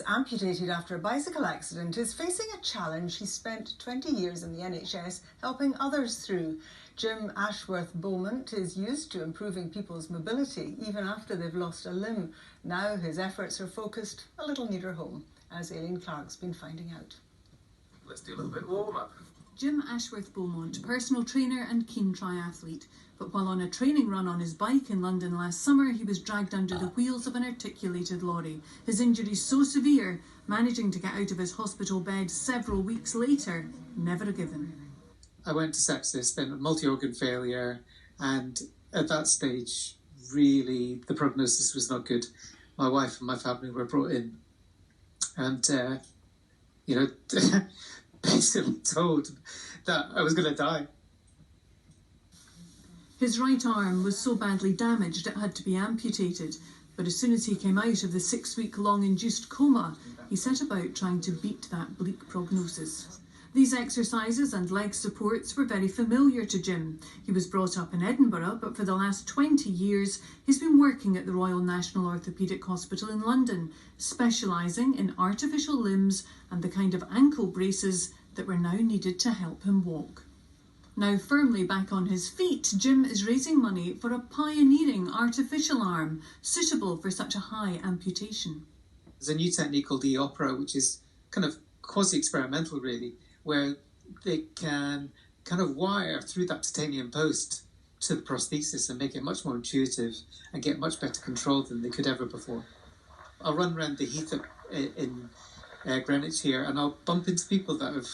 amputated after a bicycle accident, is facing a challenge he's spent 20 years in the NHS helping others through. Jim Ashworth-Beaumont is used to improving people's mobility even after they've lost a limb. Now his efforts are focused a little nearer home, as Aileen Clark's been finding out. Let's do a little bit of warm-up. Jim Ashworth-Beaumont, personal trainer and keen triathlete. But while on a training run on his bike in London last summer, he was dragged under the wheels of an articulated lorry. His injuries so severe, managing to get out of his hospital bed several weeks later, never a given. I went to sepsis, then multi-organ failure, and at that stage, really, the prognosis was not good. My wife and my family were brought in, and, basically told that I was going to die. His right arm was so badly damaged it had to be amputated, but as soon as he came out of the 6-week-long induced coma, he set about trying to beat that bleak prognosis. These exercises and leg supports were very familiar to Jim. He was brought up in Edinburgh, but for the last 20 years he's been working at the Royal National Orthopaedic Hospital in London, specialising in artificial limbs and the kind of ankle braces that were now needed to help him walk. Now firmly back on his feet, Jim is raising money for a pioneering artificial arm suitable for such a high amputation. There's a new technique called e-opera, which is kind of quasi-experimental really, where they can kind of wire through that titanium post to the prosthesis and make it much more intuitive and get much better control than they could ever before. I'll run around the heath in Greenwich here, and I'll bump into people that have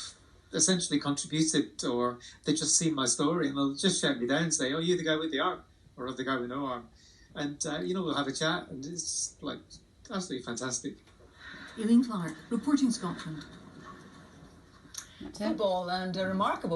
essentially contributed, or they've just seen my story and they'll just shout me down and say, "Oh, you're the guy with the arm," or "the guy with no arm." And, we'll have a chat, and it's like absolutely fantastic. Aileen Clark, reporting Scotland. Football and a remarkable